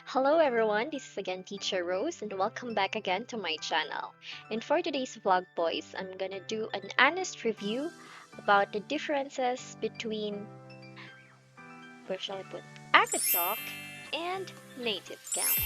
Hello everyone, this is again Teacher Rose and welcome back again to my channel. And for today's vlog boys, I'm gonna do an honest review about the differences between, where shall I put, Acadsoc and Native Camp.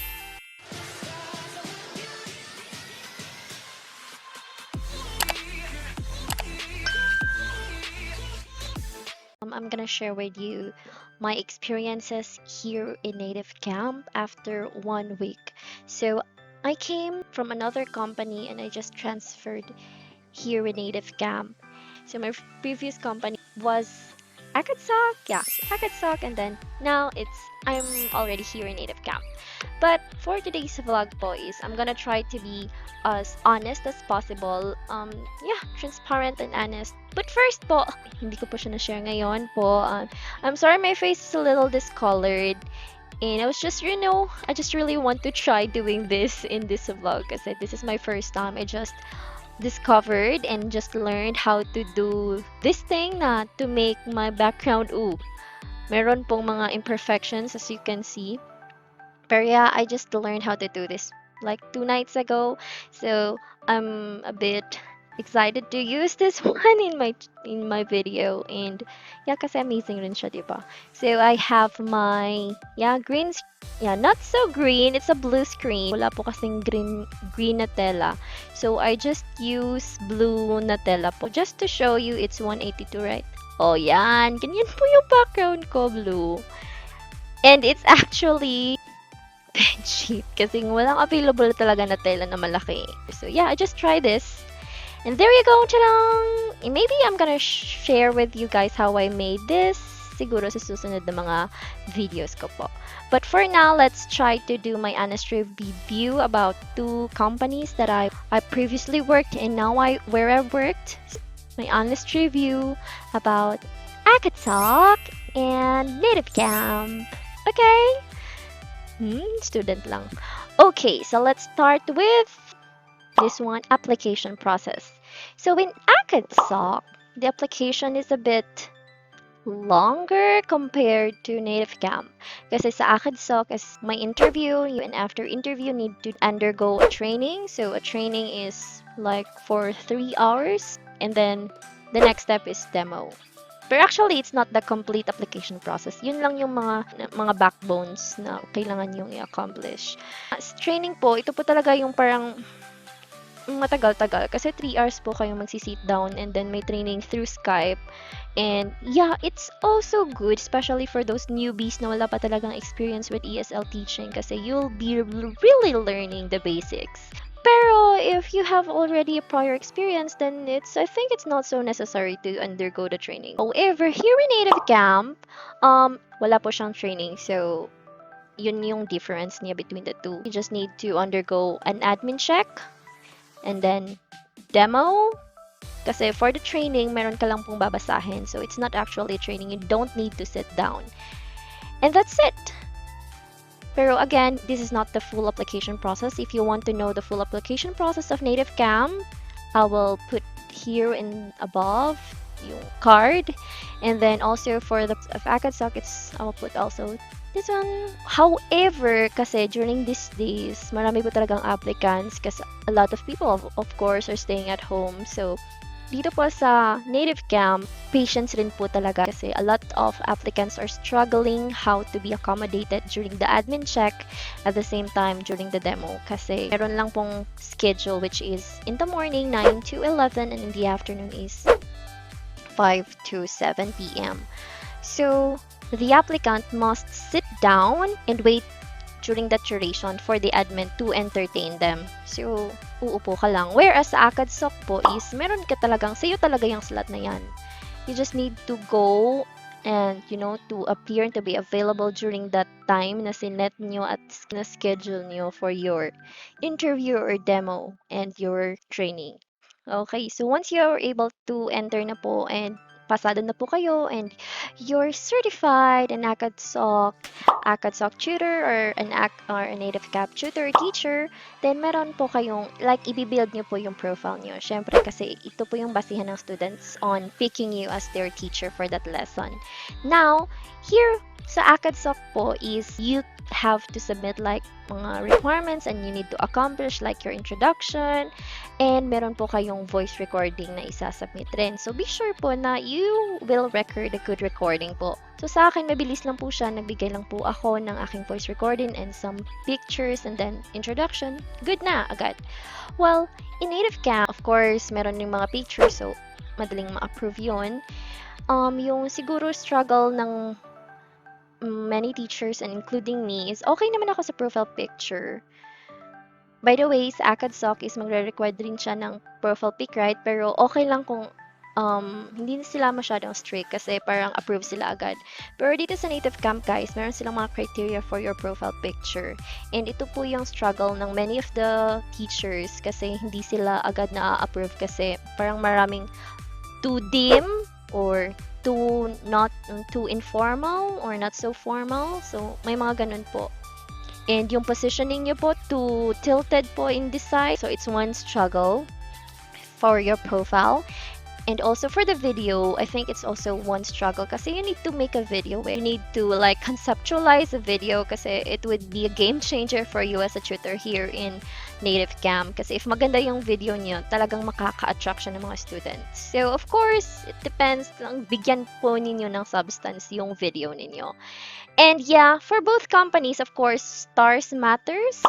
I'm gonna share with you my experiences here in Native Camp after 1 week. So I came from another company and I just transferred here in Native Camp. So my previous company was Acadsoc, yes, Acadsoc, and then now I'm already here in Native Camp. But for today's vlog, boys, I'm gonna try to be as honest as possible. Yeah, transparent and honest. But first po, hindi ko po siya na-share ngayon po. I'm sorry my face is a little discolored. And I was just, I just really want to try doing this in this vlog kasi this is my first time. I just discovered and just learned how to do this thing na to make my background meron pong mga imperfections as you can see, pero yeah, I just learned how to do this like 2 nights ago, so I'm a bit excited to use this one in my video. And yeah, kasi amazing rin siya, diba? So I have my yeah, not so green, it's a blue screen. Wala po kasing green na tela, so I just use blue na tela po just to show you it's 182, right? Oh, yan, ganyan po yung background ko, blue. And it's actually cheap kasi walang available talaga na tela na malaki. So yeah, I just try this. And there you go, chalang! Maybe I'm gonna share with you guys how I made this siguro sa susunod na mga videos ko po. But for now, let's try to do my honest review about two companies that I previously worked and now where I worked. My honest review about Acadsoc and Native Camp. Okay? Student lang. Okay, so let's start with this one, application process. So in Acadsoc, the application is a bit longer compared to Native Camp. Kasi sa Acadsoc is my interview, and after interview need to undergo a training. So a training is like for 3 hours, and then the next step is demo. But actually, it's not the complete application process. Yun lang yung mga backbones na kailangan yung i-accomplish. Sa training po, ito po talaga yung parang matagal-tagal. Kasi 3 hours po kayong magsi-sit down and then may training through Skype. And yeah, it's also good, especially for those newbies na wala pa talagang experience with ESL teaching kasi you'll be really learning the basics. Pero if you have already a prior experience, then I think it's not so necessary to undergo the training. However, here in Native Camp, wala po siyang training. So, yun yung difference niya between the two. You just need to undergo an admin check and then demo. Kasi for the training, meron ka lang pong babasahin. So, it's not actually a training. You don't need to sit down. And that's it. Pero again, this is not the full application process. If you want to know the full application process of Native Camp, I will put here in above yung card. And then also for the of Acadsoc, I will put also this one. However, kasi during these days, marami po talagang applicants kasi a lot of people, of course, are staying at home. So, dito po sa Native Camp, patience rin po talaga kasi a lot of applicants are struggling how to be accommodated during the admin check at the same time during the demo kasi meron lang pong schedule which is in the morning 9 to 11 and in the afternoon is 5 to 7 p.m. So, the applicant must sit down and wait during that duration for the admin to entertain them. So, uupo ka lang. Whereas sa Acadsoc po is, meron ka talagang, sa'yo talaga yung slot na yan. You just need to go and, to appear and to be available during that time na sinet nyo at na schedule nyo for your interview or demo and your training. Okay, so once you're able to enter na po and pasado na po kayo and you're certified an Acadsoc tutor or a Native Camp tutor teacher, then meron po kayong, like, i-build nyo po yung profile nyo. Syempre, kasi ito po yung basihan ng students on picking you as their teacher for that lesson. Now, here sa Acadsoc po is you have to submit like mga requirements and you need to accomplish like your introduction, and meron po kayong voice recording na isasubmit rin. So be sure po na you will record a good recording po. So sa akin, mabilis lang po siya. Nagbigay lang po ako ng aking voice recording and some pictures and then introduction. Good na agad. Well, in Native Camp, of course, meron yung mga pictures, so madaling ma-approve yun. Yung siguro struggle ng many teachers and including me is okay naman ako sa profile picture. By the way, sa Acadsoc is magre-require din siya ng profile pic, right? Pero okay lang kung hindi sila masyadong strict kasi parang approve sila agad. Pero dito sa Native Camp, guys, meron silang mga criteria for your profile picture. And ito po yung struggle ng many of the teachers kasi hindi sila agad na-approve kasi parang maraming too dim or not too informal or not so formal. So, may mga ganun po. And yung positioning nyo po, too tilted po in this side. So, it's one struggle for your profile. And also for the video, I think it's also one struggle kasi you need to make a video where you need to like conceptualize a video kasi it would be a game changer for you as a tutor here in Native Camp. Kasi if maganda yung video niyo, talagang makaka-attract siya ng mga students. So of course, it depends lang, bigyan po ninyo ng substance yung video ninyo. And yeah, for both companies, of course, stars matters.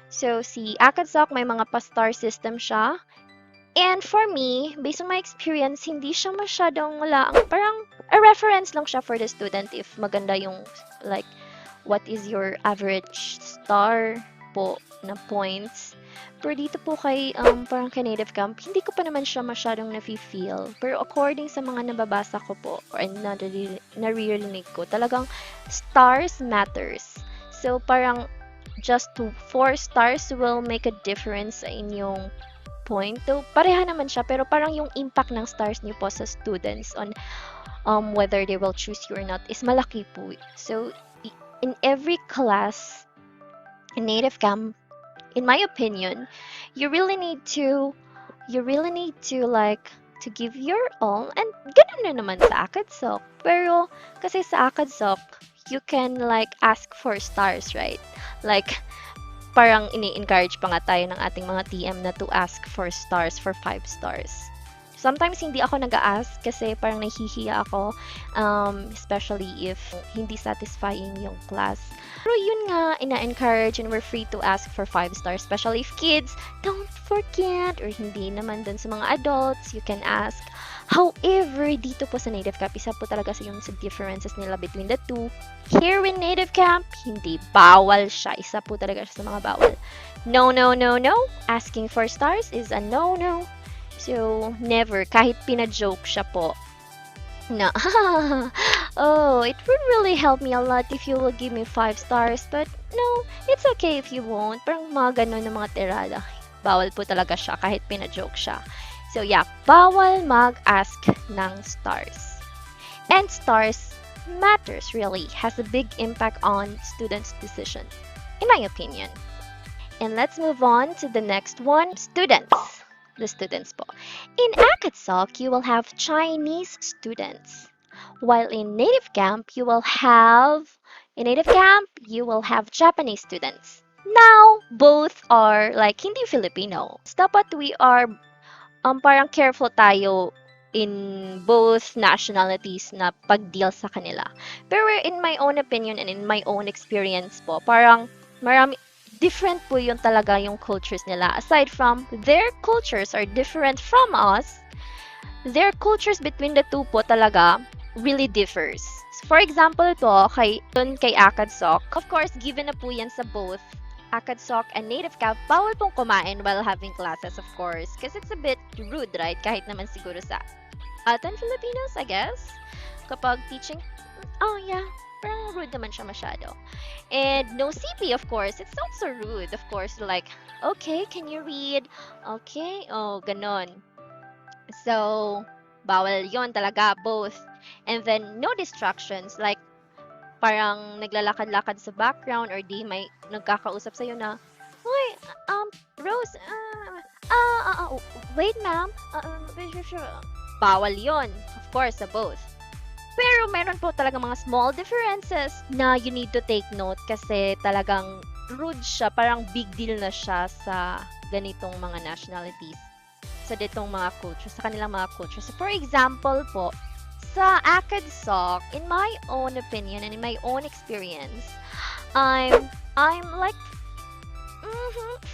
So si Acadsoc, may mga pa-star system siya. And for me, based on my experience, hindi siya masyadong parang a reference lang siya for the student if maganda yung, like, what is your average star po na points. Pero dito po kay, parang kay Native Camp, hindi ko pa naman siya masyadong nafe-feel. Pero according sa mga nababasa ko po, or naririnig ko, talagang stars matters. So, parang just 4 stars will make a difference sa inyong point. So, pareha naman siya, pero parang yung impact ng stars niyo po sa students on whether they will choose you or not is malaki po. So, in every class in Native Camp, in my opinion, you really need to like to give your all, and ganun na naman sa Acadsoc. Pero kasi sa Acadsoc, you can like ask for stars, right? Like parang ini-encourage pa nga tayo ng ating mga TM na to ask for stars, for 5 stars. Sometimes hindi ako nag-a-ask kasi parang nahihiya ako, especially if hindi satisfying yung class. Pero yun nga, ina-encourage and we're free to ask for 5 stars, especially if kids, don't forget, or hindi naman dun sa mga adults, you can ask. However, dito po sa Native Camp, isa po talaga sa yung differences nila between the two. Here in Native Camp, hindi bawal siya. Isa po talaga siya sa mga bawal. No, no, no, no. Asking for stars is a no-no. So, never. Kahit pina-joke siya po. Na, oh, it would really help me a lot if you will give me 5 stars. But, no, it's okay if you won't. Parang mga ganun na mga tirada. Bawal po talaga siya kahit pina-joke siya. So yeah, bawal mag-ask ng stars. And stars matters really, has a big impact on students' decision, in my opinion. And let's move on to the next one, students. The students po. In Acadsoc, you will have Chinese students. While in Native Camp, you will have Japanese students. Now, both are like hindi Filipino. Dapat we are parang careful tayo in both nationalities na pag-deal sa kanila. Pero in my own opinion and in my own experience po, parang different po yung talaga yung cultures nila. Aside from their cultures are different from us, their cultures between the two po talaga really differs. So, for example po, kay Acadsoc, of course, given na po yan sa both Acadsoc and Native Camp, bawal pong kumain while having classes, of course. Kasi it's a bit rude, right? Kahit naman siguro sa atin Filipinos, I guess. Kapag teaching, oh yeah, parang rude naman siya masyado. And no CP, of course. It's also rude, of course. Like, okay, can you read? Okay, oh, ganon. So, bawal yon talaga, both. And then, no distractions. Like, parang naglalakad-lakad sa background or di may nagkakausap sa'yo na, "Hoy, Rose, wait ma'am, bawal yon, of course, sa both. Pero meron po talaga mga small differences na you need to take note kasi talagang rude siya, parang big deal na siya sa ganitong mga nationalities, sa ditong mga cultures, sa kanilang mga cultures. So for example po, sa Acadsoc, in my own opinion and in my own experience, I'm like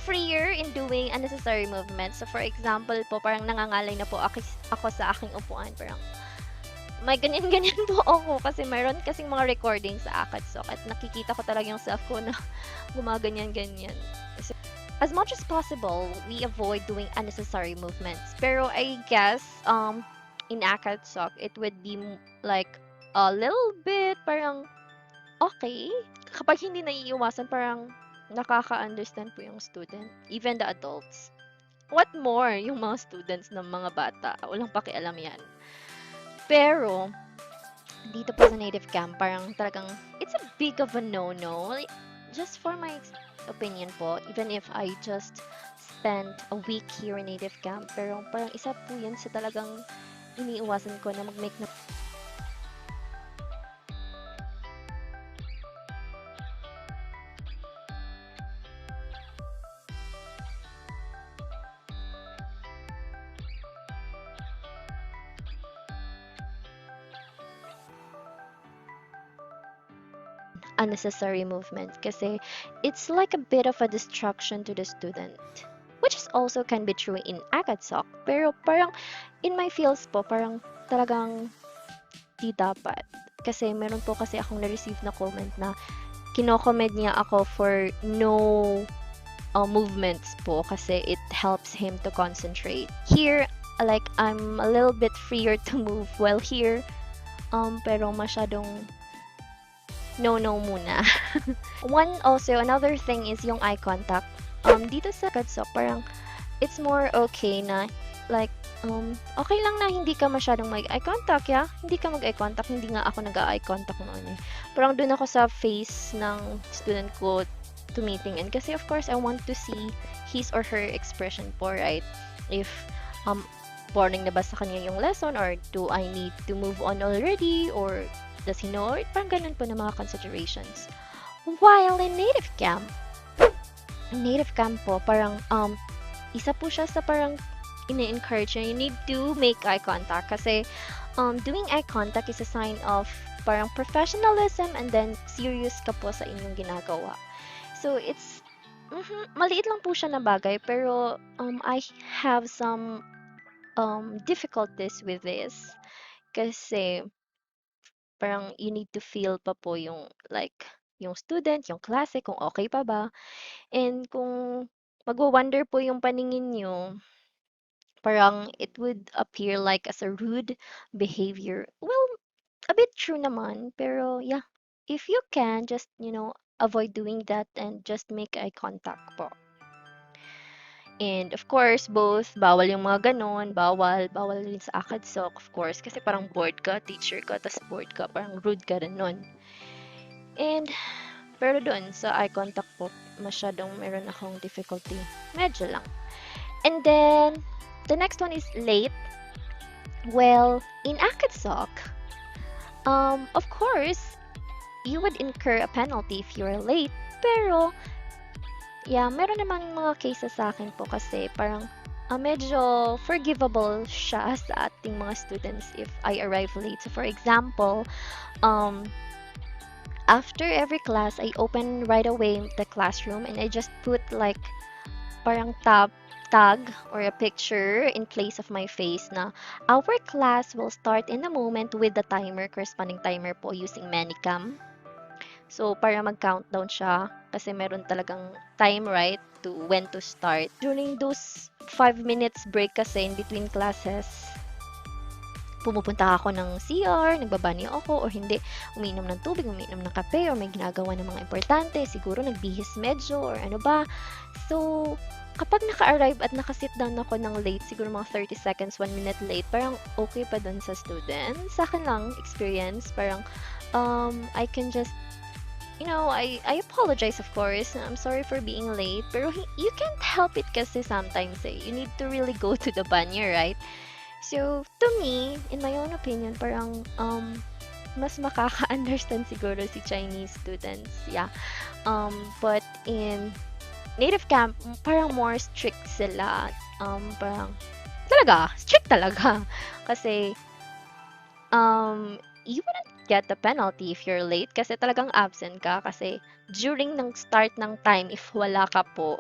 freer in doing unnecessary movements. So for example po, parang nangangalay na po ako sa aking upuan, parang may ganyan-ganyan po ako kasi mayroon kasing mga recording sa Acadsoc at nakikita ko talaga yung self ko na gumaganyan-ganyan. So, as much as possible, we avoid doing unnecessary movements. Pero I guess, in Acadsoc, it would be like a little bit parang okay. Kapag hindi naiiwasan, parang nakaka-understand po yung student, even the adults. What more, yung mga students ng mga bata, walang pakialam yan. Pero, dito po sa native camp, parang talagang, it's a big of a no-no. Like, just for my opinion po, even if I just spent a week here in native camp, pero parang isa po yun sa talagang iniiwasan ko na mag-make na unnecessary movements kasi it's like a bit of a distraction to the student, which is also can be true in Acadsoc, pero parang in my feels po parang talagang di dapat kasi meron po kasi akong na-receive na comment na kino-commend niya ako for no movements po kasi it helps him to concentrate. Here, like I'm a little bit freer to move while here, pero masyadong no muna. Another thing is yung eye contact. Dito sa Acadsoc, parang it's more okay na like okay lang na hindi ka masyadong mag-eye contact, yeah? Hindi ka mag-eye contact, hindi nga ako nag-eye contact noon eh. Parang doon ako sa face ng student ko tumitingin kasi of course I want to see his or her expression po, right? If boring na ba sa kanya yung lesson or do I need to move on already or does he know? Parang ganun po na mga considerations. While in native camp po, parang isa po siya sa parang ini-encourage you need to make eye contact kasi doing eye contact is a sign of parang professionalism and then serious ka po sa inyong ginagawa. So it's maliit lang po siya na bagay pero I have some difficulties with this kasi parang you need to feel pa po yung like yung student, yung klase, kung okay pa ba. And kung magwa-wander po yung paningin nyo, parang it would appear like as a rude behavior. Well, a bit true naman, pero yeah, if you can, just, avoid doing that and just make eye contact po. And of course, both, bawal yung mga ganon, bawal rin sa Acadsoc, of course, kasi parang bored ka, teacher ka, tas bored ka, parang rude ka rin nun. And, pero dun, sa eye contact po, masyadong meron akong difficulty. Medyo lang. And then, the next one is late. Well, in Acadsoc, of course, you would incur a penalty if you're late, pero yeah, meron naman mga cases sa akin po kasi parang medyo forgivable siya sa ating mga students if I arrive late. So for example, after every class, I open right away the classroom and I just put like parang tag or a picture in place of my face na our class will start in a moment with the timer, corresponding timer po using Manicam. So, para mag-countdown siya, kasi meron talagang time, right, to when to start. During those 5 minutes break kasi in between classes, pumupunta ako ng CR, nagbabanyo ako, or hindi, umiinom ng tubig, umiinom ng kape, or may ginagawa ng mga importante, siguro nagbihis medyo, or ano ba. So, kapag naka-arrive at naka-sit down ako ng late, siguro mga 30 seconds, 1 minute late, parang okay pa dun sa student. Sa akin lang, experience, parang I can just I apologize, of course. I'm sorry for being late. Pero you can't help it kasi sometimes you need to really go to the banyo, right? So, to me, in my own opinion, parang mas makaka-understand siguro si Chinese students. Yeah. But in native camp, parang more strict sila. Parang talaga, strict talaga. Kasi you wouldn't get the penalty if you're late kasi talagang absent ka kasi during ng start ng time if wala ka po,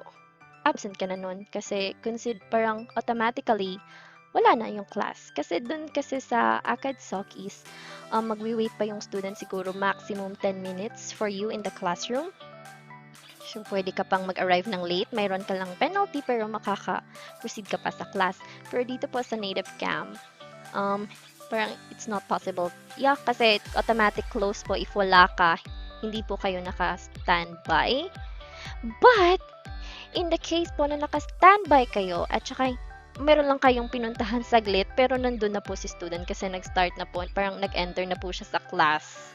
absent ka na nun kasi parang automatically wala na yung class. Kasi dun kasi sa Acadsoc is magwi-wait pa yung student siguro maximum 10 minutes for you in the classroom. So, pwede ka pang mag-arrive ng late, mayroon ka lang penalty pero makaka-proceed ka pa sa class. Pero dito po sa native camp, parang it's not possible. Yeah, kasi automatic close po if wala ka, hindi po kayo naka-standby. But, in the case po na naka-standby kayo at saka meron lang kayong pinuntahan saglit pero nandun na po si student kasi nag-start na po, parang nag-enter na po siya sa class.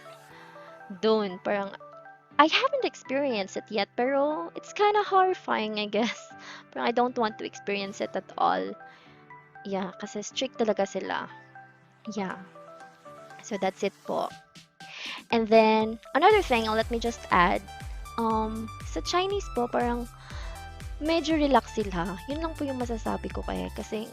Doon, parang I haven't experienced it yet, pero it's kind of horrifying, I guess. Pero I don't want to experience it at all. Yeah, kasi strict talaga sila. Yeah. So that's it po. And then, another thing, let me just add, sa Chinese po, parang medyo relax sila. Yun lang po yung masasabi ko kaya. Kasi,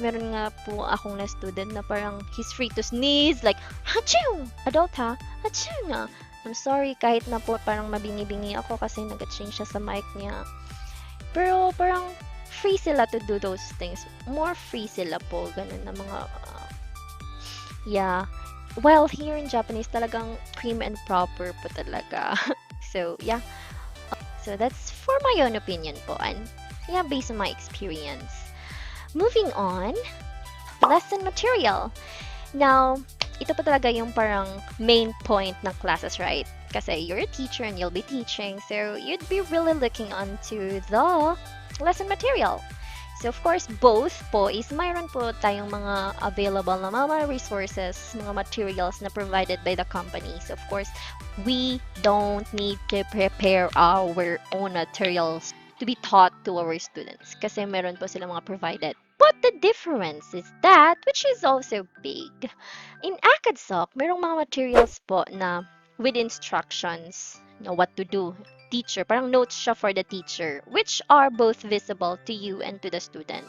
meron nga po akong na student na parang he's free to sneeze, like, hachoo! Adult ha? Hachoo nga! I'm sorry, kahit na po parang mabingi-bingi ako kasi nag-change siya sa mic niya. Pero parang free sila to do those things. More free sila po, ganun na mga, yeah. While here in Japanese, talagang prim and proper po talaga. So, yeah. So, that's for my own opinion po. And, yeah, based on my experience. Moving on, lesson material. Now, ito pa talaga yung parang main point ng classes, right? Kasi you're a teacher and you'll be teaching, so you'd be really looking onto the lesson material. So, of course, both po is mayroon po tayong mga available na mga resources, mga materials na provided by the company. So, of course, we don't need to prepare our own materials to be taught to our students kasi meron po sila mga provided. But the difference is that, which is also big, in Acadsoc, merong mga materials po na with instructions, what to do. Teacher, parang notes siya for the teacher, which are both visible to you and to the student.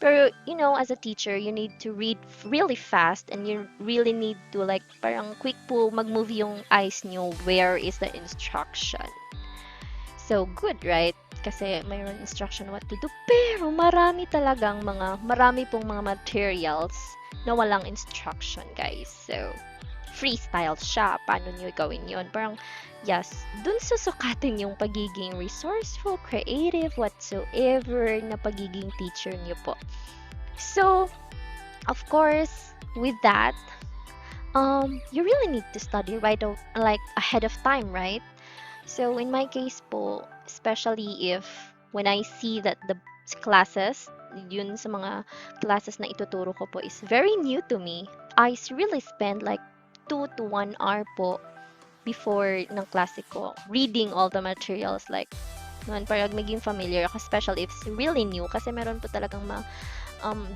Pero, as a teacher, you need to read really fast and you really need to parang quick po mag-move yung eyes nyo where is the instruction. So, good, right? Kasi mayroon instruction what to do. Pero marami pong mga materials na walang instruction, guys. So, freestyle siya. Paano nyo gawin yun? Parang, yes, dun susukatin yung pagiging resourceful, creative, whatsoever na pagiging teacher nyo po. So, of course, with that, you really need to study ahead of time, right? So, in my case po, especially if when I see that the classes, yun sa mga classes na ituturo ko po is very new to me, I really spend 2 to 1 hour po before ng klase ko, reading all the materials, para maging familiar ako, especially if it's really new, kasi meron po talagang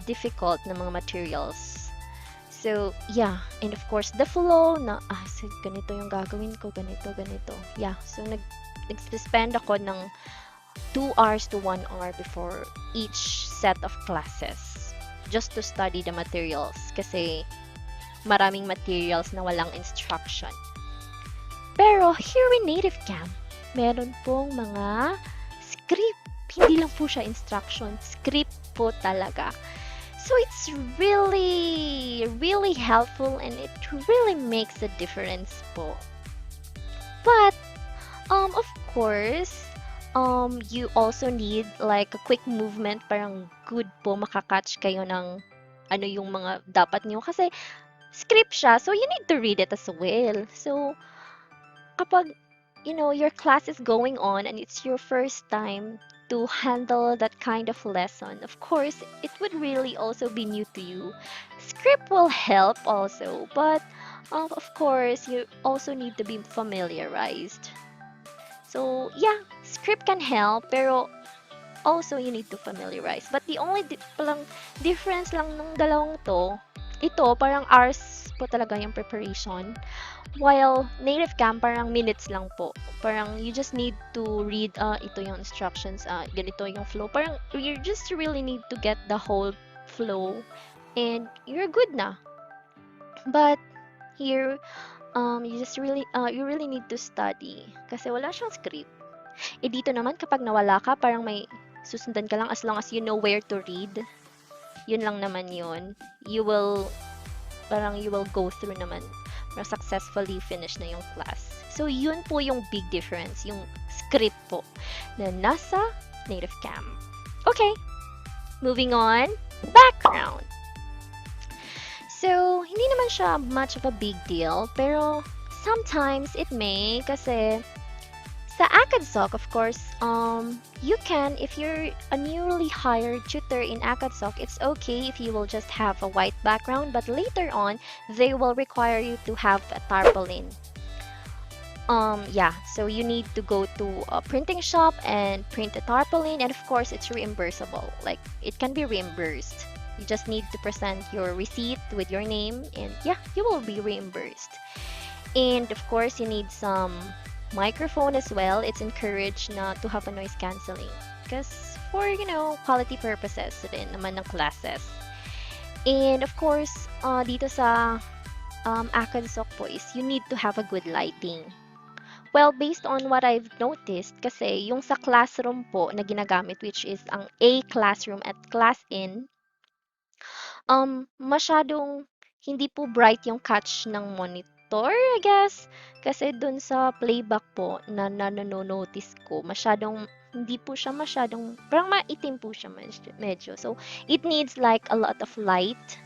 difficult na mga materials. So, yeah. And of course, the flow na, so ganito yung gagawin ko, ganito. Yeah. So, nag-spend ako ng 2 hours to 1 hour before each set of classes just to study the materials kasi maraming materials na walang instruction. Pero, here in Native Camp, meron pong mga script. Hindi lang po siya instruction. Script po talaga. So it's really, really helpful and it really makes a difference po. But, of course, you also need a quick movement, parang good po makakatch kayo ng yung mga dapat niyo. Kasi, script siya, so you need to read it as well. So, kapag, your class is going on and it's your first time to handle that kind of lesson, of course, it would really also be new to you. Script will help also, but of course, you also need to be familiarized. So, yeah, script can help, pero also you need to familiarize. But the only difference lang ng dalawang to ito, parang hours po talaga yung preparation. While native camp, parang minutes lang po. Parang you just need to read, ito yung instructions, ganito yung flow. Parang you just really need to get the whole flow and you're good na. But here, you really need to study kasi wala siyang script. Eh dito naman kapag nawala ka, parang may susundan ka lang as long as you know where to read. Yun lang naman yun. You will go through naman. Parang successfully finish na yung class. So yun po yung big difference, yung script po na nasa native camp. Okay, moving on. Background. So, hindi naman siya much of a big deal, pero sometimes it may kasi sa Acadsoc, of course, you can, if you're a newly hired tutor in Acadsoc, it's okay if you will just have a white background, but later on, they will require you to have a tarpaulin. Yeah, so you need to go to a printing shop and print a tarpaulin, and of course, it's reimbursable. Like, it can be reimbursed. You just need to present your receipt with your name, and yeah, you will be reimbursed. And of course, you need some microphone as well. It's encouraged na to have a noise cancelling because for, quality purposes din naman ng classes. And of course, dito sa Acadsoc po is you need to have a good lighting. Well, based on what I've noticed, kasi yung sa classroom po na ginagamit, which is ang A classroom at class in, masyadong hindi po bright yung catch ng monitor, I guess. Kasi dun sa playback po na nanonotice ko, hindi po siya masyadong, parang maitim po siya medyo. So, it needs like a lot of light.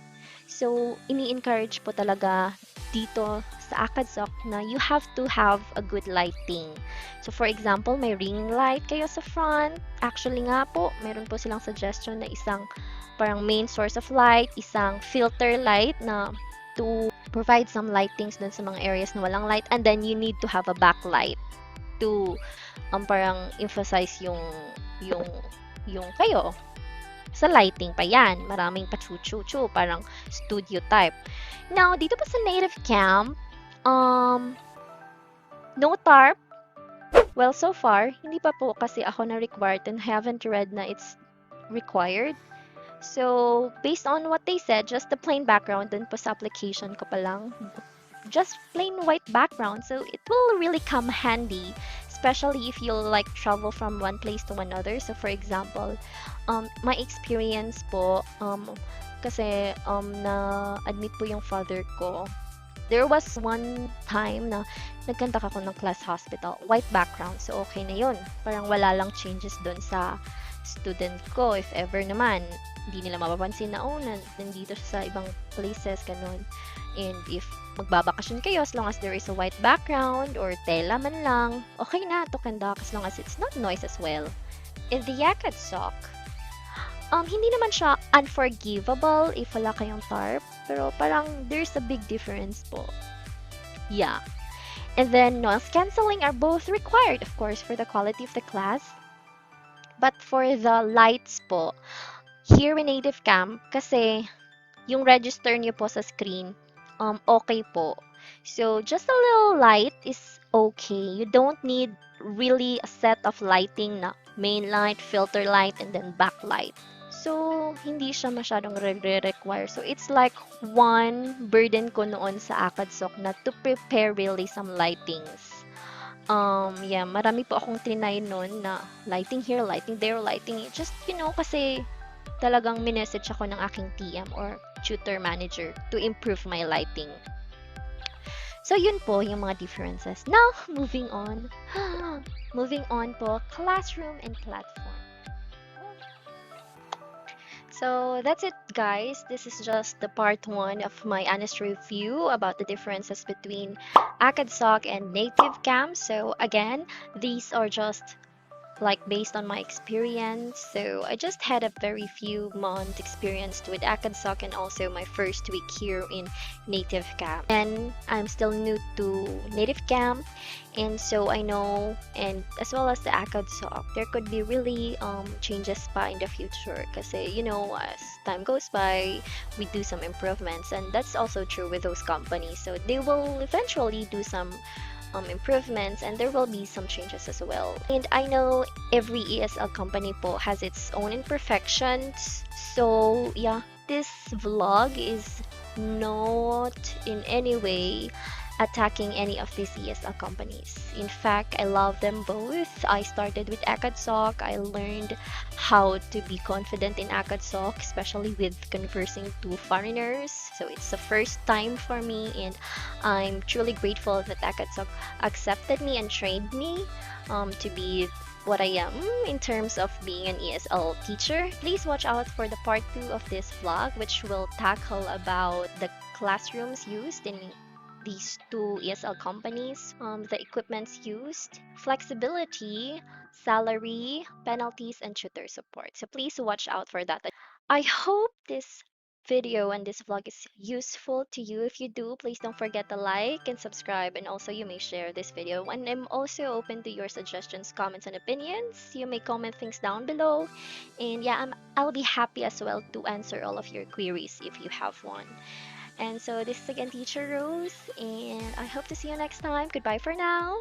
So, ini-encourage po talaga dito sa Acadsoc na you have to have a good lighting. So, for example, may ring light kayo sa front. Actually nga po, meron po silang suggestion na isang parang main source of light, isang filter light na to provide some lightings dun sa mga areas na walang light, and then you need to have a backlight to parang emphasize yung kayo sa lighting pa yan. Maraming pachu-chu-chu, parang studio type. Now, dito pa sa native camp, no tarp. Well, so far, hindi pa po kasi ako na required and haven't read na it's required. So, based on what they said, just the plain background dun po sa application ko pa lang. Just plain white background. So, it will really come handy, especially if you'll like travel from one place to another. So, for example, my experience po, kasi na-admit po yung father ko. There was one time na nagkanta ako ng class hospital, white background. So, okay na yun. Parang wala lang changes dun sa student ko, if ever naman. Hindi nila mapapansin na, nandito sa ibang places, ganun. And if magbabakasyon kayo, as long as there is a white background or tela man lang, okay na to conduct as long as it's not noise as well. In the Acadsoc, hindi naman siya unforgivable if wala kayong tarp, pero parang there's a big difference po. Yeah. And then noise cancelling are both required, of course, for the quality of the class. But for the lights po, here in native camp, kasi yung register niyo po sa screen, okay po. So, just a little light is okay. You don't need really a set of lighting na main light, filter light, and then backlight. So, hindi siya masyadong require. So, it's like one burden ko noon sa Acadsoc na to prepare really some lightings. Yeah, marami po akong trinay noon na lighting here, lighting there, lighting. Just, kasi talagang minessage ako ng aking TM or tutor manager to improve my lighting. So, yun po yung mga differences. Now, moving on. Moving on po, classroom and platform. So, that's it, guys. This is just the part 1 of my honest review about the differences between Acadsoc and native camp. So, again, these are just like based on my experience. So I just had a very few month experience with Acadsoc and also my first week here in Native Camp. And I'm still new to Native Camp, and so I know, and as well as the Acadsoc, there could be really changes pa in the future. Kasi as time goes by, we do some improvements, and that's also true with those companies. So they will eventually do some improvements, and there will be some changes as well. And I know every ESL company po has its own imperfections. So yeah, this vlog is not in any way attacking any of these ESL companies. In fact, I love them both. I started with Acadsoc. I learned how to be confident in Acadsoc, especially with conversing to foreigners. So it's the first time for me, and I'm truly grateful that Acadsoc accepted me and trained me to be what I am in terms of being an ESL teacher. Please watch out for the part 2 of this vlog, which will tackle about the classrooms used in these two ESL companies, the equipments used, flexibility, salary, penalties, and tutor support. So please watch out for that. I hope this video and this vlog is useful to you. If you do, please don't forget to like and subscribe, and also you may share this video. And I'm also open to your suggestions, comments, and opinions. You may comment things down below, and yeah, I'll be happy as well to answer all of your queries if you have one. And so this is again Teacher Rose, and I hope to see you next time. Goodbye for now.